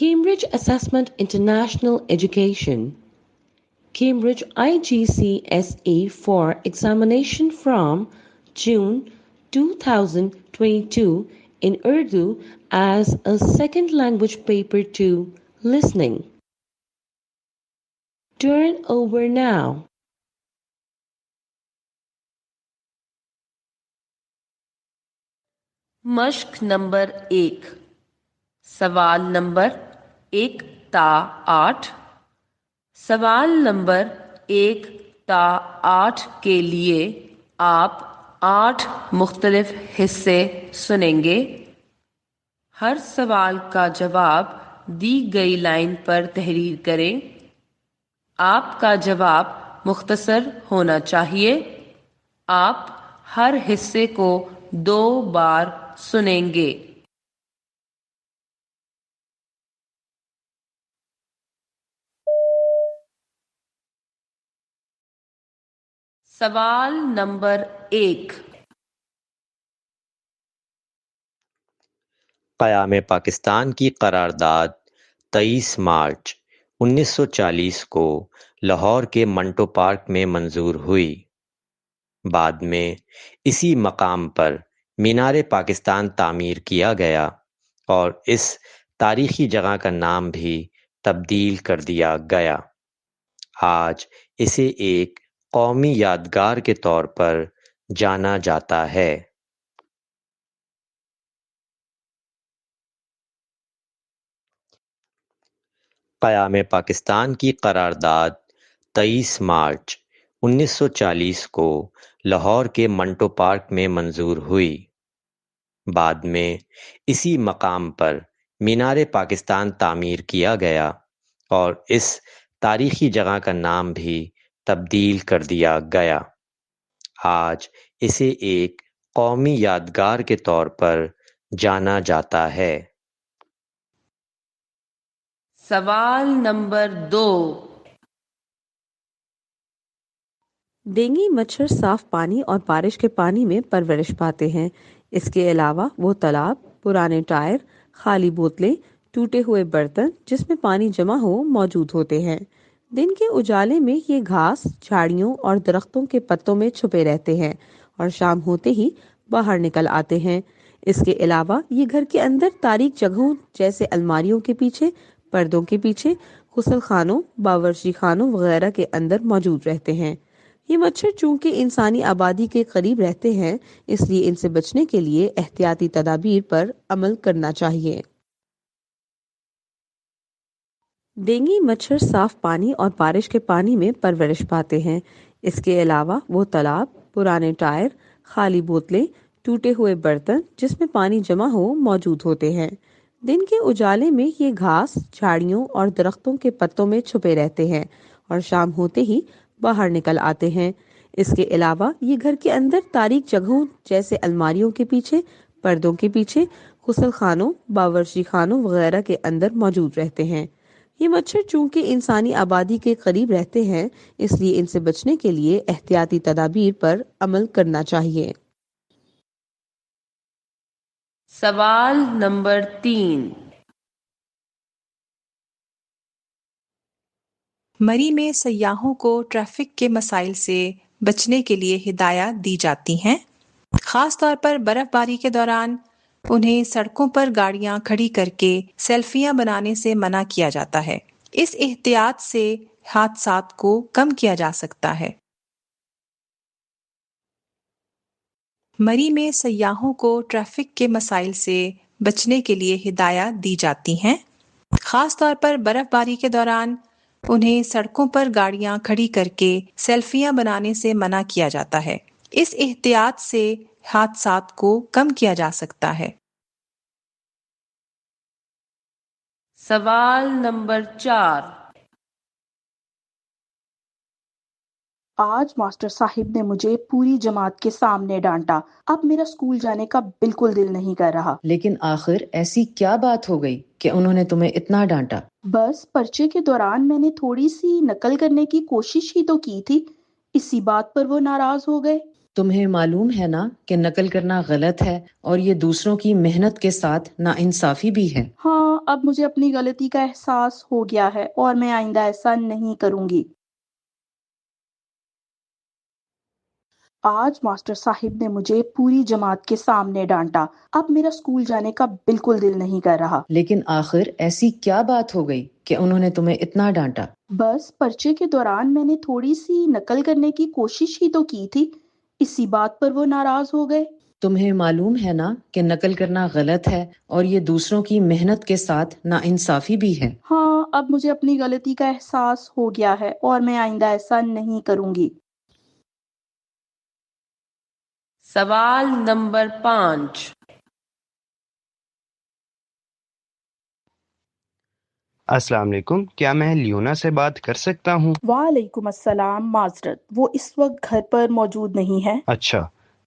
Cambridge Assessment International Education, Cambridge IGCSE for examination from June 2022 in Urdu as a second language paper 2 listening. Turn over now. مشق number 1 سوال number 1 تا 8 سوال number 1 تا 8 کے لیے آپ 8 مختلف حصے سنیں گے۔ ہر سوال کا جواب دی گئی لائن پر تحریر کریں۔ آپ کا جواب مختصر ہونا چاہیے۔ آپ ہر حصے کو 2 بار سنیں گے۔ سوال نمبر 1۔ قیام پاکستان کی قرارداد 23 مارچ 1940 کو لاہور کے منٹو پارک میں منظور ہوئی۔ بعد میں اسی مقام پر مینار پاکستان تعمیر کیا گیا اور اس تاریخی جگہ کا نام بھی تبدیل کر دیا گیا۔ آج اسے ایک قومی یادگار کے طور پر جانا جاتا ہے۔ قیام پاکستان کی قرارداد 23 مارچ 1940 کو لاہور کے منٹو پارک میں منظور ہوئی۔ بعد میں اسی مقام پر مینار پاکستان تعمیر کیا گیا اور اس تاریخی جگہ کا نام بھی تبدیل کر دیا گیا۔ آج اسے ایک قومی یادگار کے طور پر جانا جاتا ہے۔ سوال نمبر 2۔ ڈینگی مچھر صاف پانی اور بارش کے پانی میں پرورش پاتے ہیں۔ اس کے علاوہ وہ تالاب، پرانے ٹائر، خالی بوتلیں، ٹوٹے ہوئے برتن جس میں پانی جمع ہو موجود ہوتے ہیں۔ دن کے اجالے میں یہ گھاس، جھاڑیوں اور درختوں کے پتوں میں چھپے رہتے ہیں اور شام ہوتے ہی باہر نکل آتے ہیں۔ اس کے علاوہ یہ گھر کے اندر تاریک جگہوں جیسے الماریوں کے پیچھے، پردوں کے پیچھے، غسل خانوں، باورچی خانوں وغیرہ کے اندر موجود رہتے ہیں۔ یہ مچھر چونکہ انسانی آبادی کے قریب رہتے ہیں، اس لیے ان سے بچنے کے لیے احتیاطی تدابیر پر عمل کرنا چاہیے۔ ڈینگی مچھر صاف پانی اور بارش کے پانی میں پرورش پاتے ہیں۔ اس کے علاوہ وہ تالاب، پرانے ٹائر، خالی بوتلیں، ٹوٹے ہوئے برتن جس میں پانی جمع ہو موجود ہوتے ہیں۔ دن کے اجالے میں یہ گھاس، جھاڑیوں اور درختوں کے پتوں میں چھپے رہتے ہیں اور شام ہوتے ہی باہر نکل آتے ہیں۔ اس کے علاوہ یہ گھر کے اندر تاریک جگہوں جیسے الماریوں کے پیچھے، پردوں کے پیچھے، غسل خانوں، باورچی خانوں وغیرہ کے اندر موجود رہتے ہیں۔ یہ مچھر چونکہ انسانی آبادی کے قریب رہتے ہیں، اس لیے ان سے بچنے کے لیے احتیاطی تدابیر پر عمل کرنا چاہیے۔ سوال نمبر 3۔ مری میں سیاحوں کو ٹریفک کے مسائل سے بچنے کے لیے ہدایات دی جاتی ہیں۔ خاص طور پر برف باری کے دوران انہیں سڑکوں پر گاڑیاں کھڑی کر کے سیلفیاں بنانے سے منع کیا جاتا ہے۔ اس احتیاط سے حادثات کو کم کیا جا سکتا ہے۔ مری میں سیاحوں کو ٹریفک کے مسائل سے بچنے کے لیے ہدایات دی جاتی ہیں۔ خاص طور پر برف باری کے دوران انہیں سڑکوں پر گاڑیاں کھڑی کر کے سیلفیاں بنانے سے منع کیا جاتا ہے۔ اس احتیاط سے حادثات کو کم کیا جا سکتا ہے۔ سوال نمبر 4۔ آج ماسٹر صاحب نے مجھے پوری جماعت کے سامنے ڈانٹا۔ اب میرا اسکول جانے کا بالکل دل نہیں کر رہا۔ لیکن آخر ایسی کیا بات ہو گئی کہ انہوں نے تمہیں اتنا ڈانٹا؟ بس پرچے کے دوران میں نے تھوڑی سی نقل کرنے کی کوشش ہی تو کی تھی، اسی بات پر وہ ناراض ہو گئے۔ تمہیں معلوم ہے نا کہ نقل کرنا غلط ہے اور یہ دوسروں کی محنت کے ساتھ ناانصافی بھی ہے۔ ہاں، اب مجھے اپنی غلطی کا احساس ہو گیا ہے اور میں آئندہ ایسا نہیں کروں گی۔ آج ماسٹر صاحب نے مجھے پوری جماعت کے سامنے ڈانٹا۔ اب میرا اسکول جانے کا بالکل دل نہیں کر رہا۔ لیکن آخر ایسی کیا بات ہو گئی کہ انہوں نے تمہیں اتنا ڈانٹا؟ بس پرچے کے دوران میں نے تھوڑی سی نقل کرنے کی کوشش ہی تو کی تھی، اسی بات پر وہ ناراض ہو گئے۔ تمہیں معلوم ہے نا کہ نقل کرنا غلط ہے اور یہ دوسروں کی محنت کے ساتھ ناانصافی بھی ہے۔ ہاں، اب مجھے اپنی غلطی کا احساس ہو گیا ہے اور میں آئندہ ایسا نہیں کروں گی۔ سوال نمبر 5۔ السلام علیکم، کیا میں لیونا سے بات کر سکتا ہوں؟ وعلیکم السلام، معذرت، وہ اس وقت گھر پر موجود نہیں ہے۔ اچھا،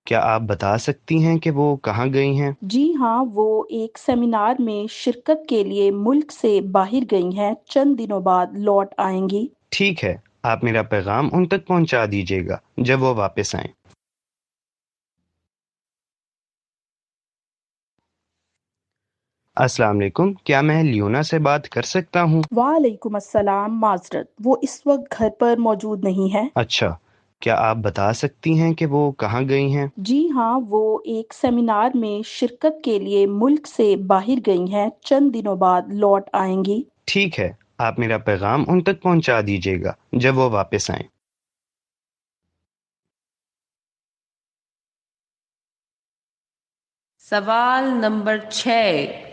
کیا آپ بتا سکتی ہیں کہ وہ کہاں گئی ہیں؟ جی ہاں، وہ ایک سیمینار میں شرکت کے لیے ملک سے باہر گئی ہیں، چند دنوں بعد لوٹ آئیں گی۔ ٹھیک ہے، آپ میرا پیغام ان تک پہنچا دیجیے گا جب وہ واپس آئیں۔ السلام علیکم، کیا میں لیونا سے بات کر سکتا ہوں؟ وعلیکم السلام، معذرت، وہ اس وقت گھر پر موجود نہیں ہے۔ اچھا، کیا آپ بتا سکتی ہیں کہ وہ کہاں گئی ہیں؟ جی ہاں، وہ ایک سیمینار میں شرکت کے لیے ملک سے باہر گئی ہیں، چند دنوں بعد لوٹ آئیں گی۔ ٹھیک ہے، آپ میرا پیغام ان تک پہنچا دیجیے گا جب وہ واپس آئیں۔ سوال نمبر 6۔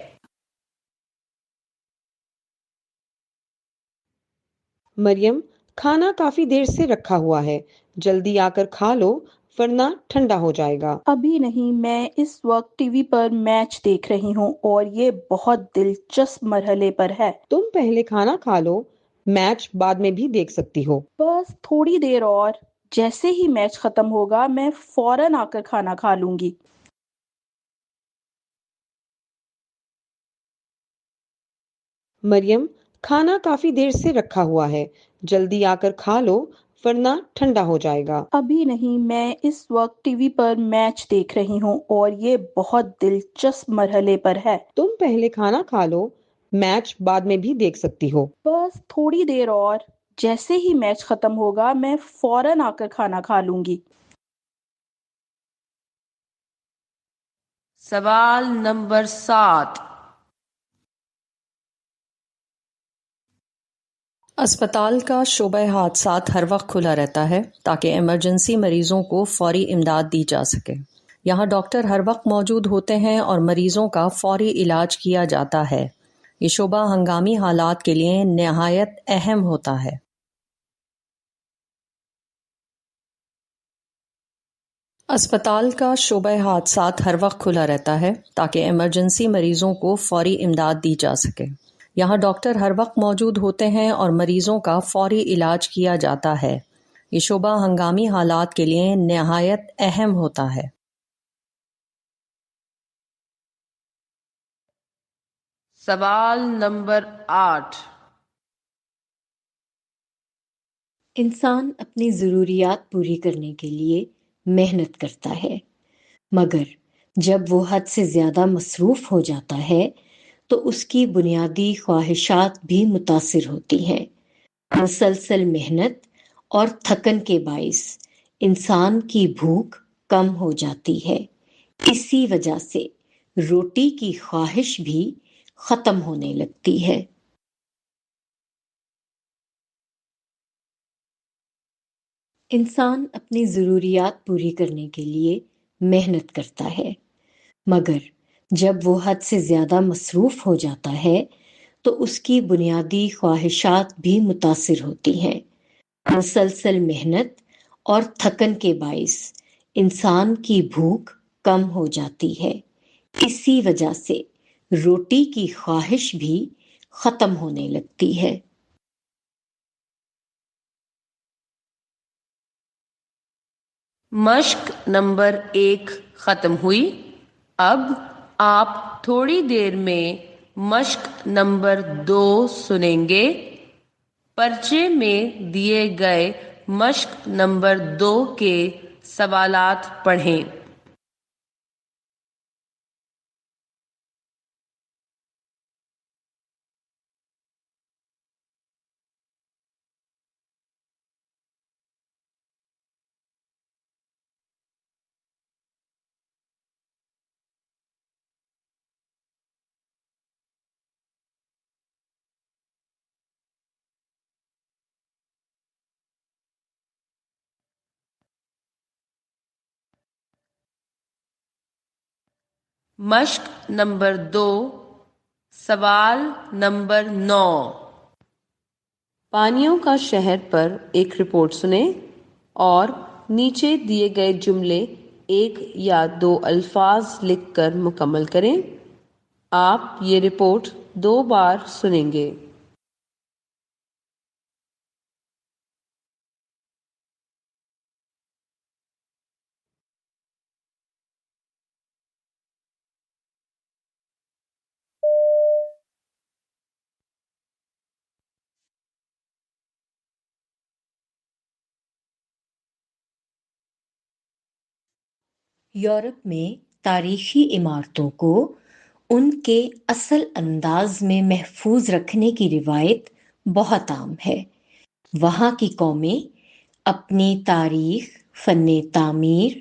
مریم، کھانا کافی دیر سے رکھا ہوا ہے، جلدی آ کر کھا لو ورنہ ٹھنڈا ہو جائے گا۔ ابھی نہیں، میں اس وقت ٹی وی پر میچ دیکھ رہی ہوں اور یہ بہت دلچسپ مرحلے پر ہے۔ تم پہلے کھانا کھا لو، میچ بعد میں بھی دیکھ سکتی ہو۔ بس تھوڑی دیر اور، جیسے ہی میچ ختم ہوگا میں فوراً آ کر کھانا کھا لوں گی۔ مریم، کھانا کافی دیر سے رکھا ہوا ہے، جلدی آ کر کھا لو ورنہ ٹھنڈا ہو جائے گا۔ ابھی نہیں، میں اس وقت ٹی وی پر میچ دیکھ رہی ہوں اور یہ بہت دلچسپ مرحلے پر ہے۔ تم پہلے کھانا کھا لو، میچ بعد میں بھی دیکھ سکتی ہو۔ بس تھوڑی دیر اور، جیسے ہی میچ ختم ہوگا میں فوراً آ کر کھانا کھا لوں گی۔ سوال نمبر 7۔ اسپتال کا شعبہ حادثات ہر وقت کھلا رہتا ہے تاکہ ایمرجنسی مریضوں کو فوری امداد دی جا سکے۔ یہاں ڈاکٹر ہر وقت موجود ہوتے ہیں اور مریضوں کا فوری علاج کیا جاتا ہے۔ یہ شعبہ ہنگامی حالات کے لیے نہایت اہم ہوتا ہے۔ اسپتال کا شعبہ حادثات ہر وقت کھلا رہتا ہے تاکہ ایمرجنسی مریضوں کو فوری امداد دی جا سکے۔ یہاں ڈاکٹر ہر وقت موجود ہوتے ہیں اور مریضوں کا فوری علاج کیا جاتا ہے۔ یہ شعبہ ہنگامی حالات کے لیے نہایت اہم ہوتا ہے۔ سوال نمبر 8۔ انسان اپنی ضروریات پوری کرنے کے لیے محنت کرتا ہے، مگر جب وہ حد سے زیادہ مصروف ہو جاتا ہے تو اس کی بنیادی خواہشات بھی متاثر ہوتی ہیں۔ مسلسل محنت اور تھکن کے باعث انسان کی بھوک کم ہو جاتی ہے، اسی وجہ سے روٹی کی خواہش بھی ختم ہونے لگتی ہے۔ انسان اپنی ضروریات پوری کرنے کے لیے محنت کرتا ہے، مگر جب وہ حد سے زیادہ مصروف ہو جاتا ہے تو اس کی بنیادی خواہشات بھی متاثر ہوتی ہیں۔ مسلسل محنت اور تھکن کے باعث انسان کی بھوک کم ہو جاتی ہے، اسی وجہ سے روٹی کی خواہش بھی ختم ہونے لگتی ہے۔ مشق نمبر 1 ختم ہوئی۔ اب آپ تھوڑی دیر میں مشق نمبر 2 سنیں گے۔ پرچے میں دیے گئے مشق نمبر 2 کے سوالات پڑھیں۔ مشق نمبر 2، سوال نمبر 9۔ پانیوں کا شہر پر ایک رپورٹ سنیں اور نیچے دیے گئے جملے ایک یا دو الفاظ لکھ کر مکمل کریں۔ آپ یہ رپورٹ 2 بار سنیں گے۔ یورپ میں تاریخی عمارتوں کو ان کے اصل انداز میں محفوظ رکھنے کی روایت بہت عام ہے۔ وہاں کی قومیں اپنی تاریخ، فن تعمیر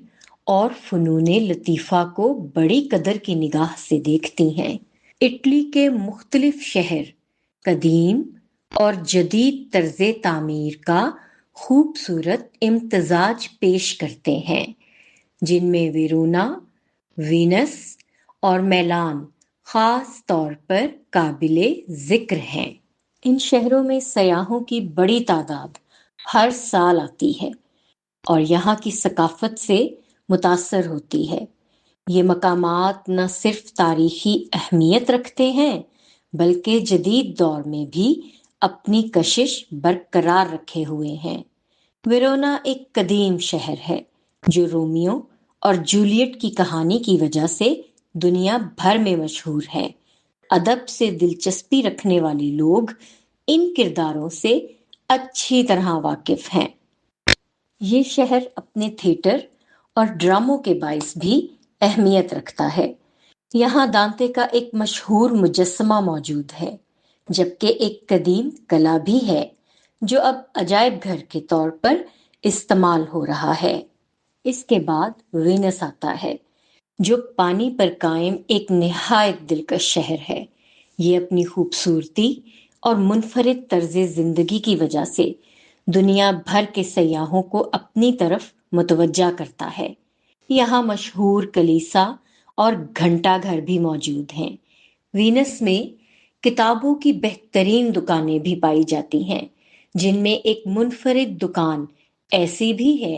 اور فنون لطیفہ کو بڑی قدر کی نگاہ سے دیکھتی ہیں۔ اٹلی کے مختلف شہر قدیم اور جدید طرز تعمیر کا خوبصورت امتزاج پیش کرتے ہیں، جن میں ویرونا، وینس اور میلان خاص طور پر قابل ذکر ہیں۔ ان شہروں میں سیاحوں کی بڑی تعداد ہر سال آتی ہے اور یہاں کی ثقافت سے متاثر ہوتی ہے۔ یہ مقامات نہ صرف تاریخی اہمیت رکھتے ہیں بلکہ جدید دور میں بھی اپنی کشش برقرار رکھے ہوئے ہیں۔ ویرونا ایک قدیم شہر ہے جو رومیو اور جولیٹ کی کہانی کی وجہ سے دنیا بھر میں مشہور ہے۔ ادب سے دلچسپی رکھنے والے لوگ ان کرداروں سے اچھی طرح واقف ہیں۔ یہ شہر اپنے تھیٹر اور ڈراموں کے باعث بھی اہمیت رکھتا ہے۔ یہاں دانتے کا ایک مشہور مجسمہ موجود ہے، جبکہ ایک قدیم قلعہ بھی ہے جو اب عجائب گھر کے طور پر استعمال ہو رہا ہے۔ اس کے بعد وینس آتا ہے، جو پانی پر قائم ایک نہایت دلکش شہر ہے۔ یہ اپنی خوبصورتی اور منفرد طرز زندگی کی وجہ سے دنیا بھر کے سیاحوں کو اپنی طرف متوجہ کرتا ہے۔ یہاں مشہور کلیسا اور گھنٹا گھر بھی موجود ہیں۔ وینس میں کتابوں کی بہترین دکانیں بھی پائی جاتی ہیں، جن میں ایک منفرد دکان ایسی بھی ہے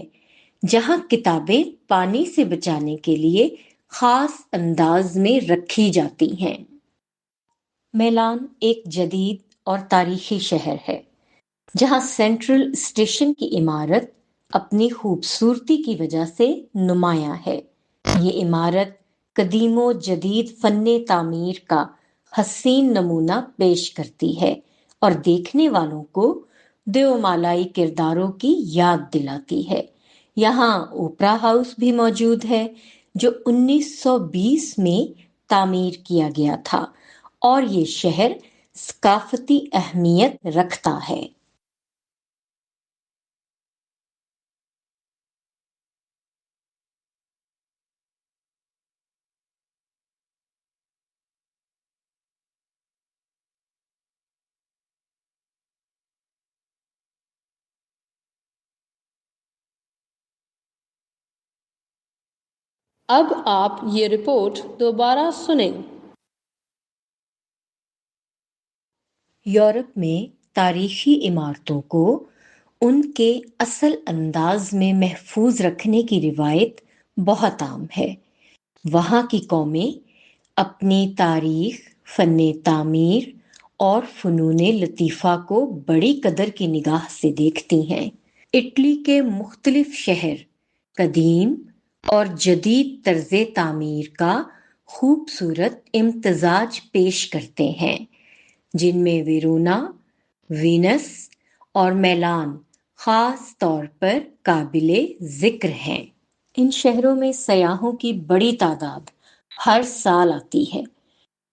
جہاں کتابیں پانی سے بچانے کے لیے خاص انداز میں رکھی جاتی ہیں۔ میلان ایک جدید اور تاریخی شہر ہے جہاں سینٹرل اسٹیشن کی عمارت اپنی خوبصورتی کی وجہ سے نمایاں ہے۔ یہ عمارت قدیم و جدید فن تعمیر کا حسین نمونہ پیش کرتی ہے اور دیکھنے والوں کو دیومالائی کرداروں کی یاد دلاتی ہے۔ یہاں اوپرا ہاؤس بھی موجود ہے جو 1920 میں تعمیر کیا گیا تھا اور یہ شہر ثقافتی اہمیت رکھتا ہے۔ اب آپ یہ رپورٹ دوبارہ سنیں۔ یورپ میں تاریخی عمارتوں کو ان کے اصل انداز میں محفوظ رکھنے کی روایت بہت عام ہے۔ وہاں کی قومیں اپنی تاریخ، فن تعمیر اور فنون لطیفہ کو بڑی قدر کی نگاہ سے دیکھتی ہیں۔ اٹلی کے مختلف شہر قدیم اور جدید طرز تعمیر کا خوبصورت امتزاج پیش کرتے ہیں، جن میں ویرونا، وینس اور میلان خاص طور پر قابل ذکر ہیں۔ ان شہروں میں سیاحوں کی بڑی تعداد ہر سال آتی ہے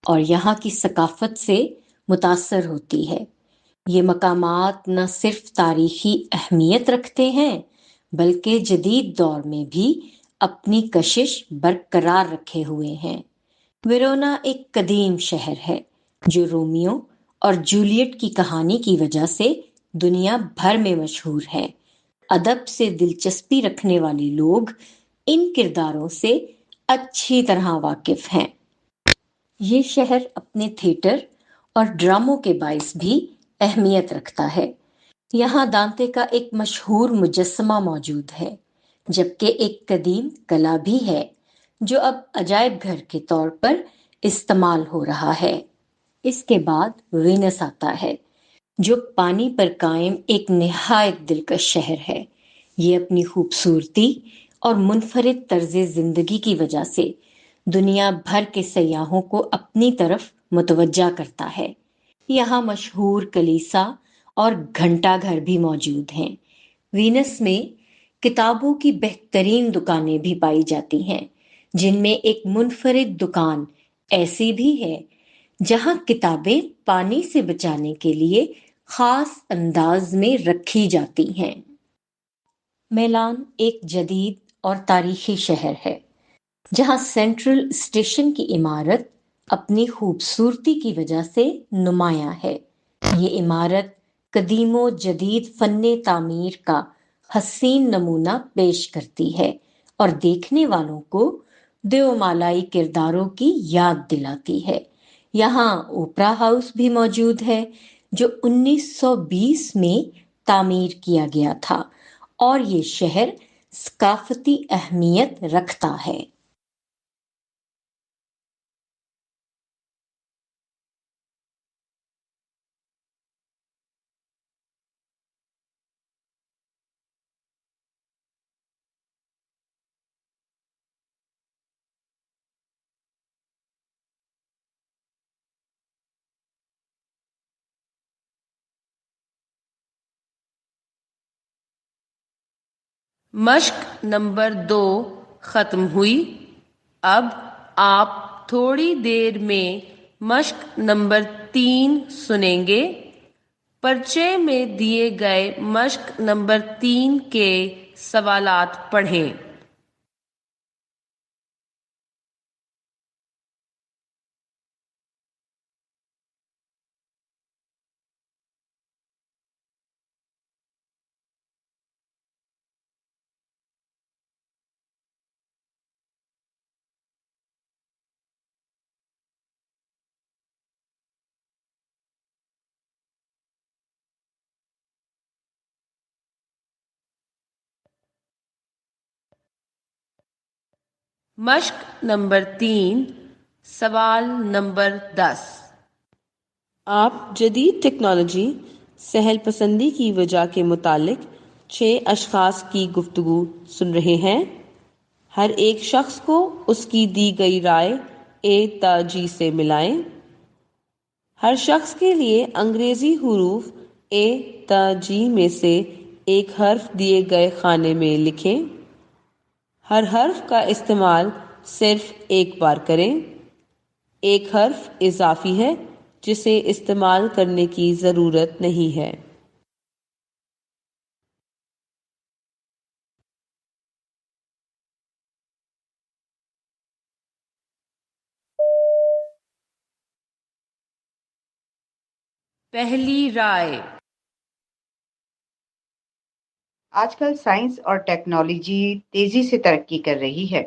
اور یہاں کی ثقافت سے متاثر ہوتی ہے۔ یہ مقامات نہ صرف تاریخی اہمیت رکھتے ہیں بلکہ جدید دور میں بھی اپنی کشش برقرار رکھے ہوئے ہیں۔ ویرونا ایک قدیم شہر ہے جو رومیو اور جولیٹ کی کہانی کی وجہ سے دنیا بھر میں مشہور ہے۔ ادب سے دلچسپی رکھنے والے لوگ ان کرداروں سے اچھی طرح واقف ہیں۔ یہ شہر اپنے تھیٹر اور ڈراموں کے باعث بھی اہمیت رکھتا ہے۔ یہاں دانتے کا ایک مشہور مجسمہ موجود ہے، جبکہ ایک قدیم قلعہ بھی ہے جو اب عجائب گھر کے طور پر استعمال ہو رہا ہے۔ اس کے بعد وینس آتا ہے جو پانی پر قائم ایک نہایت دلکش شہر ہے۔ یہ اپنی خوبصورتی اور منفرد طرز زندگی کی وجہ سے دنیا بھر کے سیاحوں کو اپنی طرف متوجہ کرتا ہے۔ یہاں مشہور کلیسا اور گھنٹا گھر بھی موجود ہیں۔ وینس میں کتابوں کی بہترین دکانیں بھی پائی جاتی ہیں، جن میں ایک منفرد دکان ایسی بھی ہے جہاں کتابیں پانی سے بچانے کے لیے خاص انداز میں رکھی جاتی ہیں۔ میلان ایک جدید اور تاریخی شہر ہے جہاں سینٹرل اسٹیشن کی عمارت اپنی خوبصورتی کی وجہ سے نمایاں ہے۔ یہ عمارت قدیم و جدید فن تعمیر کا حسین نمونہ پیش کرتی ہے اور دیکھنے والوں کو دیومالائی کرداروں کی یاد دلاتی ہے۔ یہاں اوپرا ہاؤس بھی موجود ہے جو 1920 میں تعمیر کیا گیا تھا اور یہ شہر ثقافتی اہمیت رکھتا ہے۔ مشق نمبر 2 ختم ہوئی۔ اب آپ تھوڑی دیر میں مشق نمبر 3 سنیں گے۔ پرچے میں دیے گئے مشق نمبر 3 کے سوالات پڑھیں۔ مشق نمبر 3 سوال نمبر 10۔ آپ جدید ٹیکنالوجی سہل پسندی کی وجہ کے متعلق 6 اشخاص کی گفتگو سن رہے ہیں۔ ہر ایک شخص کو اس کی دی گئی رائے A تا G سے ملائیں۔ ہر شخص کے لیے انگریزی حروف A تا G میں سے ایک حرف دیے گئے خانے میں لکھیں۔ ہر حرف کا استعمال صرف ایک بار کریں۔ ایک حرف اضافی ہے جسے استعمال کرنے کی ضرورت نہیں ہے۔ پہلی رائے۔ آج کل سائنس اور ٹیکنالوجی تیزی سے ترقی کر رہی ہے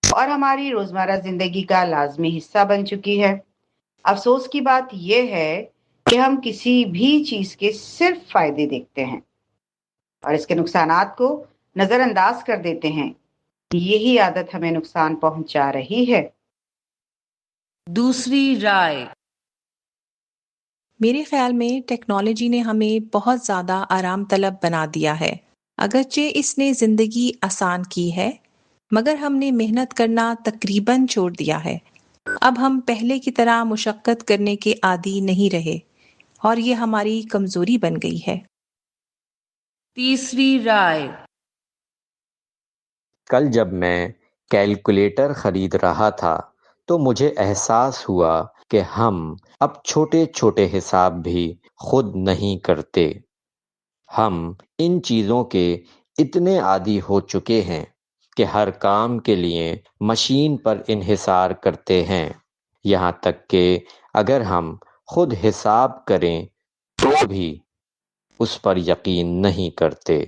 اور ہماری روزمرہ زندگی کا لازمی حصہ بن چکی ہے۔ افسوس کی بات یہ ہے کہ ہم کسی بھی چیز کے صرف فائدے دیکھتے ہیں اور اس کے نقصانات کو نظر انداز کر دیتے ہیں۔ یہی عادت ہمیں نقصان پہنچا رہی ہے۔ دوسری رائے۔ میرے خیال میں ٹیکنالوجی نے ہمیں بہت زیادہ آرام طلب بنا دیا ہے۔ اگرچہ اس نے زندگی آسان کی ہے، مگر ہم نے محنت کرنا تقریباً چھوڑ دیا ہے۔ اب ہم پہلے کی طرح مشقت کرنے کے عادی نہیں رہے اور یہ ہماری کمزوری بن گئی ہے۔ تیسری رائے۔ کل جب میں کیلکولیٹر خرید رہا تھا تو مجھے احساس ہوا کہ ہم اب چھوٹے چھوٹے حساب بھی خود نہیں کرتے۔ ہم ان چیزوں کے اتنے عادی ہو چکے ہیں کہ ہر کام کے لیے مشین پر انحصار کرتے ہیں، یہاں تک کہ اگر ہم خود حساب کریں تو بھی اس پر یقین نہیں کرتے۔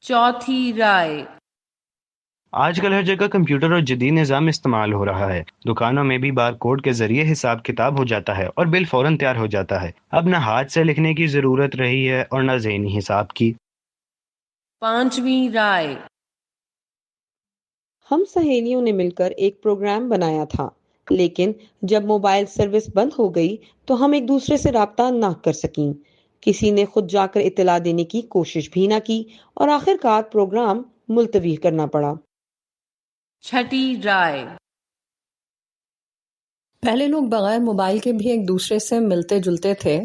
چوتھی رائے، آج کل ہر جگہ کمپیوٹر اور جدید نظام استعمال ہو رہا ہے۔ دکانوں میں بھی بار کوڈ کے ذریعے حساب کتاب ہو جاتا ہے اور بل فوراً تیار ہو جاتا ہے۔ اب نہ ہاتھ سے لکھنے کی ضرورت رہی ہے اور نہ ذہنی حساب کی۔ پانچویں رائے، ہم سہیلیوں نے مل کر ایک پروگرام بنایا تھا، لیکن جب موبائل سروس بند ہو گئی تو ہم ایک دوسرے سے رابطہ نہ کر سکیں۔ کسی نے خود جا کر اطلاع دینے کی کوشش بھی نہ کی اور آخر کار پروگرام ملتوی کرنا پڑا۔ چھٹی رائے، پہلے لوگ بغیر موبائل کے بھی ایک دوسرے سے ملتے جلتے تھے،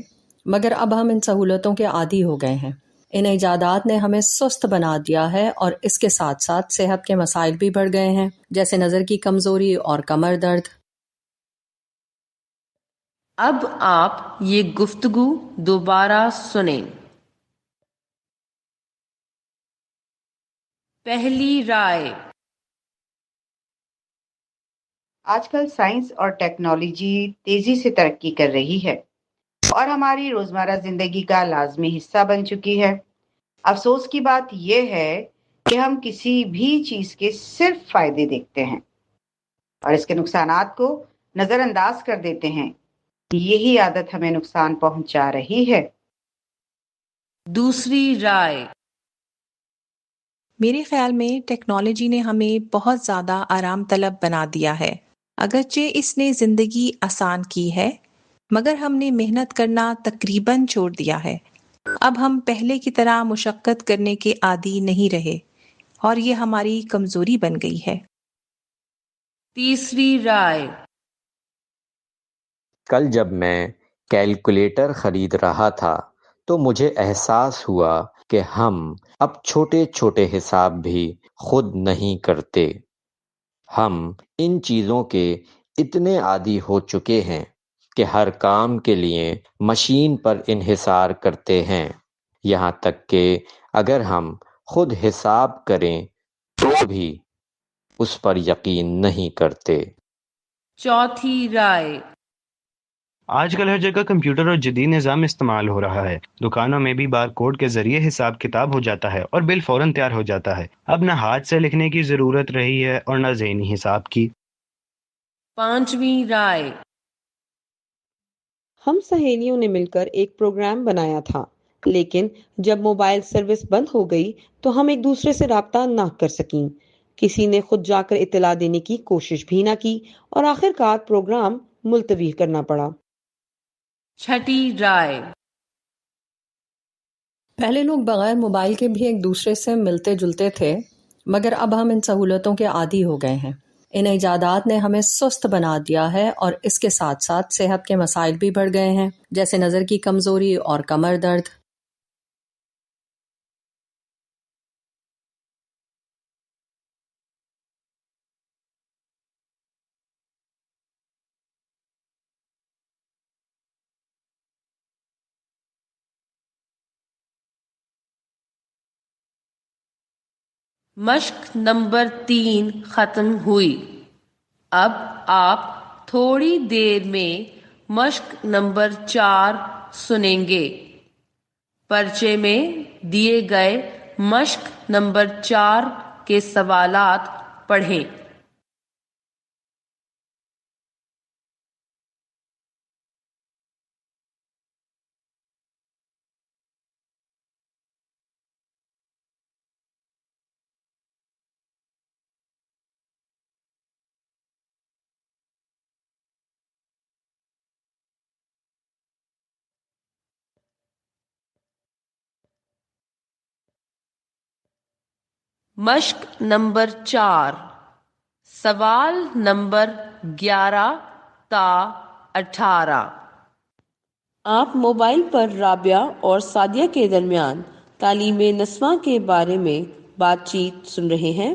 مگر اب ہم ان سہولتوں کے عادی ہو گئے ہیں۔ ان ایجادات نے ہمیں سست بنا دیا ہے اور اس کے ساتھ ساتھ صحت کے مسائل بھی بڑھ گئے ہیں، جیسے نظر کی کمزوری اور کمر درد۔ اب آپ یہ گفتگو دوبارہ سنیں۔ پہلی رائے، آج کل سائنس اور ٹیکنالوجی تیزی سے ترقی کر رہی ہے اور ہماری روزمرہ زندگی کا لازمی حصہ بن چکی ہے۔ افسوس کی بات یہ ہے کہ ہم کسی بھی چیز کے صرف فائدے دیکھتے ہیں اور اس کے نقصانات کو نظر انداز کر دیتے ہیں۔ یہی عادت ہمیں نقصان پہنچا رہی ہے۔ دوسری رائے، میرے خیال میں ٹیکنالوجی نے ہمیں بہت زیادہ آرام طلب بنا دیا ہے۔ اگرچہ اس نے زندگی آسان کی ہے، مگر ہم نے محنت کرنا تقریباً چھوڑ دیا ہے۔ اب ہم پہلے کی طرح مشقت کرنے کے عادی نہیں رہے اور یہ ہماری کمزوری بن گئی ہے۔ تیسری رائے، کل جب میں کیلکولیٹر خرید رہا تھا تو مجھے احساس ہوا کہ ہم اب چھوٹے چھوٹے حساب بھی خود نہیں کرتے۔ ہم ان چیزوں کے اتنے عادی ہو چکے ہیں کہ ہر کام کے لیے مشین پر انحصار کرتے ہیں، یہاں تک کہ اگر ہم خود حساب کریں تو بھی اس پر یقین نہیں کرتے۔ چوتھی رائے، آج کل ہر جگہ کمپیوٹر اور جدید نظام استعمال ہو رہا ہے۔ دکانوں میں بھی بار کوڈ کے ذریعے حساب کتاب ہو جاتا ہے اور بل فوراً تیار ہو جاتا ہے۔ اب نہ ہاتھ سے لکھنے کی ضرورت رہی ہے اور نہ ذہنی حساب کی۔ پانچویں رائے، ہم سہیلیوں نے مل کر ایک پروگرام بنایا تھا، لیکن جب موبائل سروس بند ہو گئی تو ہم ایک دوسرے سے رابطہ نہ کر سکیں۔ کسی نے خود جا کر اطلاع دینے کی کوشش بھی نہ کی اور آخر کار پروگرام ملتوی کرنا پڑا۔ چھٹی رائے، پہلے لوگ بغیر موبائل کے بھی ایک دوسرے سے ملتے جلتے تھے، مگر اب ہم ان سہولتوں کے عادی ہو گئے ہیں۔ ان ایجادات نے ہمیں سست بنا دیا ہے اور اس کے ساتھ ساتھ صحت کے مسائل بھی بڑھ گئے ہیں، جیسے نظر کی کمزوری اور کمر درد۔ مشق نمبر 3 ختم ہوئی۔ اب آپ تھوڑی دیر میں مشق نمبر 4 سنیں گے۔ پرچے میں دیے گئے مشق نمبر 4 کے سوالات پڑھیں۔ مشق نمبر 4، سوال نمبر 11 تا 18۔ آپ موبائل پر رابعہ اور سعدیہ کے درمیان تعلیم نسواں کے بارے میں بات چیت سن رہے ہیں۔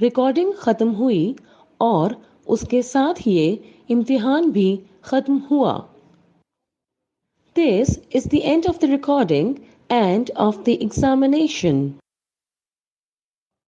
ریکارڈنگ ختم ہوئی اور اس کے ساتھ یہ امتحان بھی ختم ہوا. This is the end of the recording and of the examination.